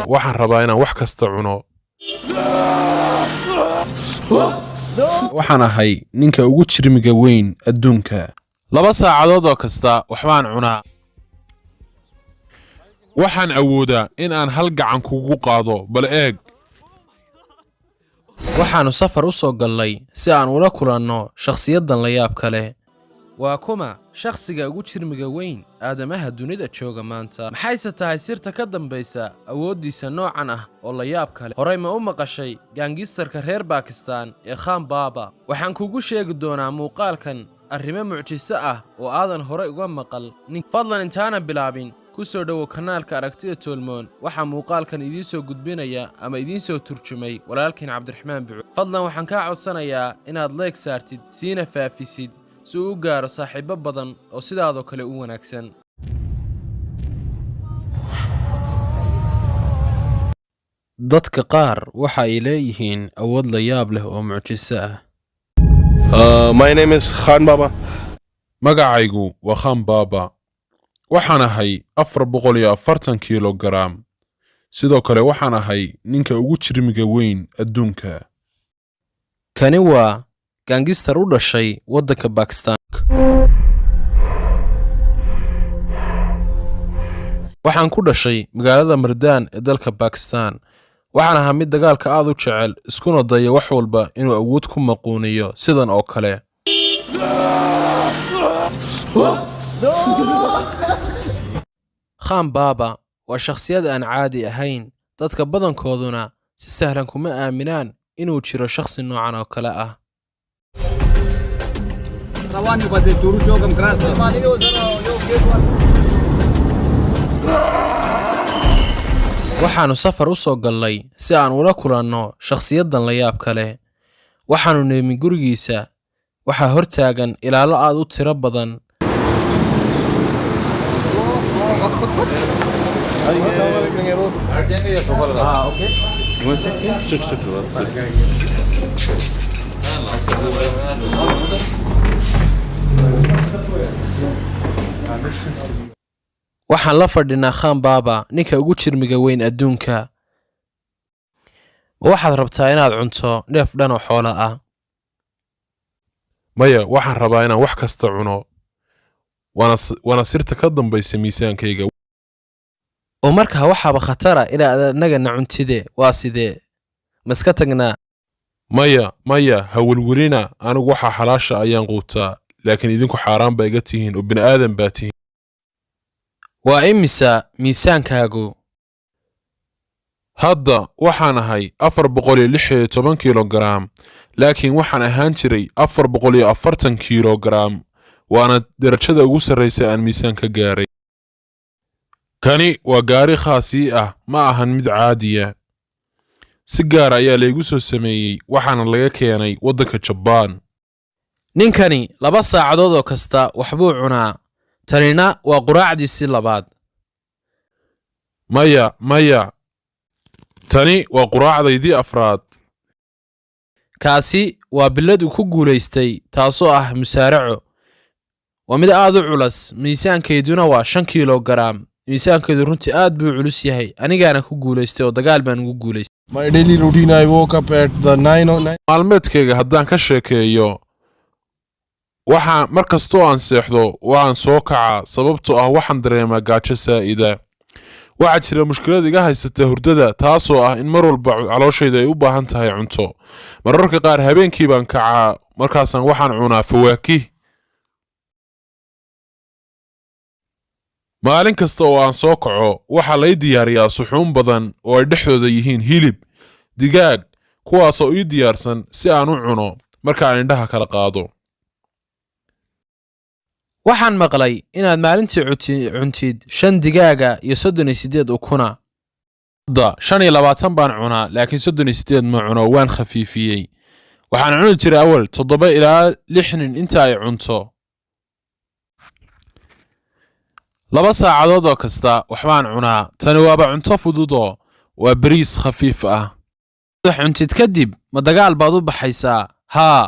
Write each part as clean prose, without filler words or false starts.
waxaan rabaa inaan wax kasta cuno. waxaan ahay ninka ugu jirmiga weyn adduunka. 2 saacadood oo kasta waxbaan cunaa. waxaan awoodaa in aan hal gacan kugu qaado, bal eeg. waxaanu safar u soo galnay si aan ula kulanno shakhsiyadan la yaabka leh. waa kuma shakhsiga ugu jirmiga weyn aadamaha dunida jooga maanta? maxayse tahay sirta ka dambaysa awooddiisa noocan ah oo la yaab kale? horey ma u maqashay gaangistarka reer Baakistaan ee Khan Baba? waxaan kugu sheegi doonaa muuqaalkan arrimo mucjiso ah oo aadan horey uga maqal. fadlan intaana bilaabin ku soo dhawo kanaalka Aragtida Tolmoon. waxaa muuqaalkan idiin soo gudbinaya ama idiin soo turjumay walaalkiin Cabdiraxmaan Bicu. fadlan waxaan kaa codsanayaa inaad like saartid siina faafisid si uu u gaaro saaxiibo badan oo sidaadoo kale u wanaagsan. dadka qaar waxa ay leeyihiin awood la yaab leh oo mucjiso ah. My name is Khan Baba. magacaygu waa Khan Baba. waxaan ahay 440 kilogaram. sidoo kale waxaan ahay ninka ugu jirmiga weyn adduunka. kani waa gaangistar u dhashay waddanka Baakistaan. waxaan ku dhashay magaalada Mardaan ee dalka Baakistaan. waxaan ahaa mid dagaalka aad u jecel, iskuna daya wax walba inuu awood ku maquuniyo sidan oo kale. Khan Baba waa shakhsiyad aan caadi ahayn. dadka badankooduna si sahlan kuma aaminaan inuu jiro shakhsi noocan oo kale ah. waxaanu safar u soo galnay si aan ula kulanno shakhsiyadan la yaabka leh. waxaanu nimi gurigiisa. waxaa hortaagan ilaalo aad u tiro badan. waxaan la fadhinaa Khan Baba, ninka ugu jirmiga weyn adduunka. waxaad rabtaa inaad cunto neef dhan oo xoolo ah? maya, waxaan rabaa inaan wax kasta cuno. waana sirta ka dambaysa miisaankayga. oo markaa waxaaba khatara inaad annagana cuntide. waa sidee? ma iska tagnaa? maya ha welwelina. anigu waxaa xalaasha ayaan quutaa, laakiin idinku xaaraan baa iga tihiin oo bini'aadan baa tihiin. waa imisa miisaankaagu? hadda waxaan ahay 416 kilogaram, laakiin waxaan ahaan jiray 440 kilogaram. waana darajada ugu sarraysa aan miisaan ka gaaray. kani waa gaari khaasi ah, ma ahan mid caadiya. si gaar ayaa laygu soo sameeyey, waxaana laga keenay waddanka Jabaan. ninkani 2 saacadood oo kasta waxbuu cunaa. tanina waa quraacdiisii labaad. maya tani waa quraacdaydii afraad. kaasi waa billad uu ku guulaystay, taasoo ah musaaraco. waa mid aad u culus. miisaankeeduna waa 5 kilogaram. miisaankeedu runtii aad buu culus yahay. anigaana ku guulaystay oo dagaal baan ugu guulaystay. My daily routine, I woke up at the 9:09. maalmeedkayga haddaan ka sheekeeyo, waxaan mar kastoo aan seexdo waan soo kacaa, sababtoo ah waxaan dareemaa gaajo saa'ida. waxaa jira mushkilad iga haysata hurdada, taasoo ah in mar walba calooshayda ay u baahan tahay cunto. mararka qaar habeenkii baan kacaa, markaasaan waxaan cunaa fawaakih. maalin kasta oo aan soo kaco, waxaa lay diyaariyaa suxuun badan oo ay dhexdooda yihiin hilib, digaag, kuwaasoo ii diyaarsan si aan u cuno marka aan indhaha kala qaado. waxaan maqlay inaad maalintii cuntid 5 digaaga iyo 38 ukuna. hadda 25 baan cunaa, laakiin 38 ma cuno, waan khafiifiyey. waxaan cuni jiray awal 7 ilaa 6 nin inta ay cunto. 2 saacadood oo kasta waxbaan cunaa. tani waaba cunto fududoo waa bariis khafiif ah. wax cuntid kadib ma dagaal baad u baxaysaa? haa.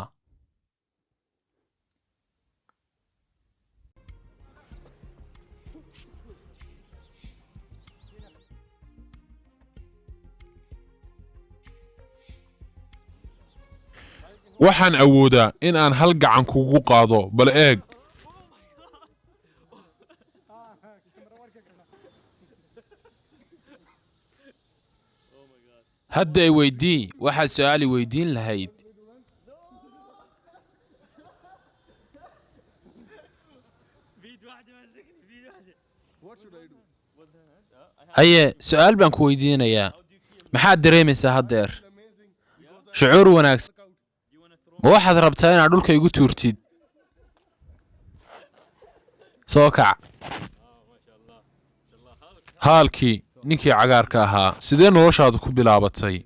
waxaan awoodaa in aan hal gacan kugu qaado bal eeg hadda ay weydii waxaad su'aali weydiin lahayd haye su'aal baan ku weydiinayaa maxaad dareemaysaa haddeer shucuur wanaagsan ma waxaad rabtaa inaad dhulka igu tuurtid soo kac haalkii ninkii cagaarka ahaa sidee noloshaadu ku bilaabatay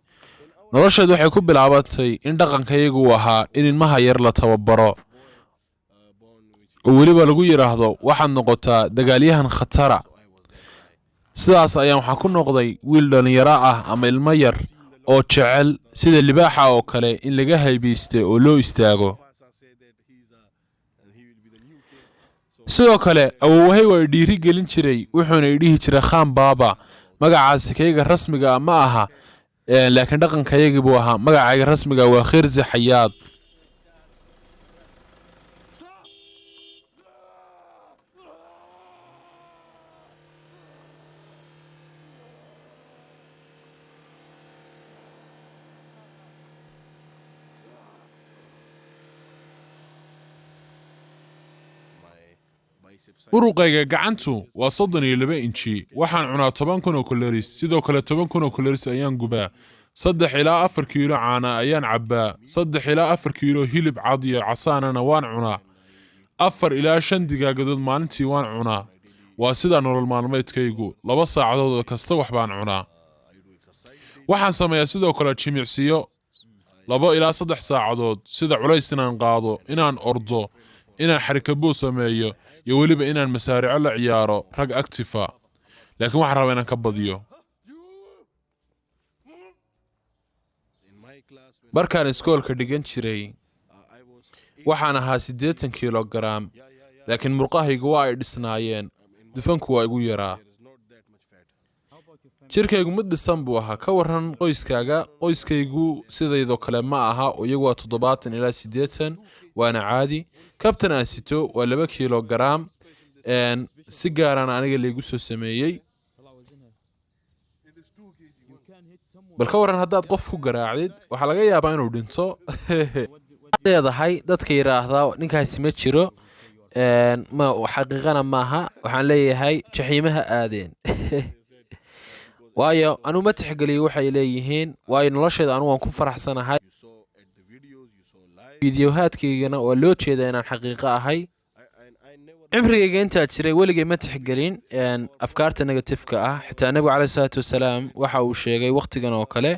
nolosheedu waxay ku bilaabatay in dhaqankayagu uu ahaa in ilmaha yar la tababaro oo weliba lagu yidhaahdo waxaad noqotaa dagaalyahan khatara sidaas ayaan waxaan ku noqday wiil dhallinyaro ah ama ilmo yar oo jecel sida libaaxa oo kale in laga haybaysto oo loo istaago sidoo kale awoowahay waa dhiiri gelin jiray wuxuuna idhihi jiray khaan baaba magacaasi kayga rasmiga ma aha laakiin dhaqankayagii buu ahaa magacayga rasmiga waa khirsi xayaad uruqayga gacantu waa 32 inji waxaan cunaa 10,000 oo kaloris sidoo kale 10,000 oo kaloris ayaan gubaa 3 ilaa 4 kiilo caana ayaan cabbaa 3 ilaa 4 kiilo hilib cad iyo casaanana waan cunaa 4 ilaa 5 digaagood maalintii waan cunaa waa sida nolol maalmeedkaygu 2 saacadood kasta wax baan cunaa waxaan sameeyaa sidoo kale jimicsiyo 2 ilaa 3 saacadood sida culays inaan qaado inaan ordo inaan xarikabo sameeyo iyo weliba inaan masaarico la ciyaaro rag actifa laakiin waxaan rabaa inaan ka badiyo markaan iskoolka dhigan jiray waxaan ahaa 80 kilogaram laakiin murqahaygu waa ay dhisnaayeen dufanku waa igu yaraa jirkaygu mid dhisan buu ahaa ka waran qoyskaaga qoyskaygu sidaydoo kale ma aha oo iyagu waa 70 ilaa 80 waana caadi kabtan aan sito waa 2 kilogaram si gaaraan aniga laygu soo sameeyey bal ka waran haddaad qof ku garaacdid waxaa laga yaabaa inuu dhinto leedahay dadka yidhaahdaa ninkaasi ma jiro xaqiiqana maaha waxaan leeyahay jaxiimaha aadeen waayo anuu ma tixgeliyo waxay leeyihiin waayo nolosheeda anugu waan ku faraxsanahay fiidiyohaadkaygana waa loo jeedaa inaan xaqiiqo ahay cimrigayga intaa jiray weligay ma tixgelin afkaarta negatifka ah xitaa nebigu caleyhi salaatu wasalaam waxa uu sheegay wakhtigan oo kale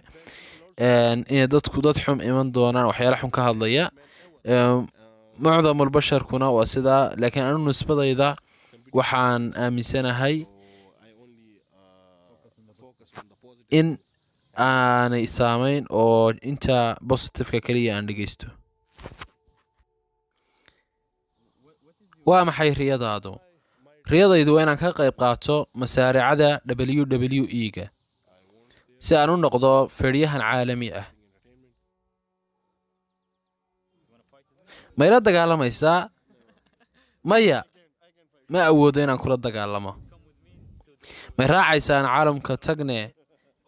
inay dadku dad xum iman doonaan waxyaala xun ka hadlaya mucdamul basharkuna waa sidaa laakiin anu nisbadayda waxaan aaminsanahay in aanay saamayn oo inta positifeka keliya aan dhegeysto waa maxay riyadaadu riyadaydu waa inaan ka qayb qaato masaaricada WWE-ga si aan u noqdo feedhyahan caalami ah ma ila dagaalamaysaa maya ma awoodo inaan kula dagaalamo may raacaysaan caalamka tagne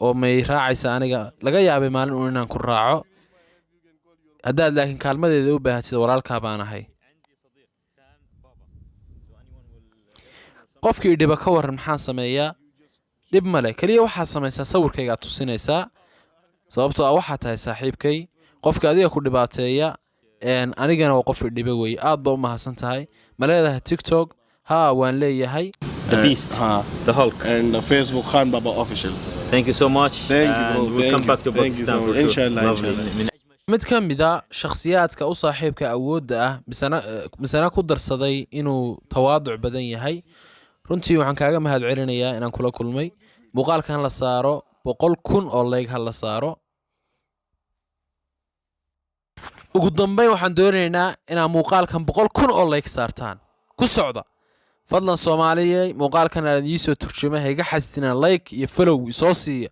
oo may raacaysaa aniga laga yaabay maalin uun inaan ku raaco haddaad laakiin kaalmadeeda u baahatid walaalkaa baan ahay qofkii dhiba ka waran maxaan sameeyaa dhib male keliya waxaad samaysaa sawirkaygaad tusinaysaa sababtoo ah waxaad tahay saaxiibkay qofka adiga ku dhibaateeya anigana waa qof idhiba wey aad ba u mahadsan tahay ma leedahay tiktok haa waan leeyahay The Beast, the Hulk. And Facebook Khan Baba official. Thank you so much. Thank you, bro. And we'll come back to Thank you so Pakistan much. for sure. Inshallah, Lovely. inshallah. mid ka mid a shakhsiyaadka u saaxiibka awoodda ah misana ku darsaday inuu tawaaduc badan yahay runtii waxaan kaaga mahad celinayaa inaan kula kulmay muuqaalkan la saaro 100,000 oo like ha la saaro ugu dambeyn waxaan doonaynaa inaan muuqaalkan 100,000 oo like saartaan ku socda fadlan Soomaaliyeey muuqaalkan aan idin soo turjumay hayga xastina like iyo follow soo siiya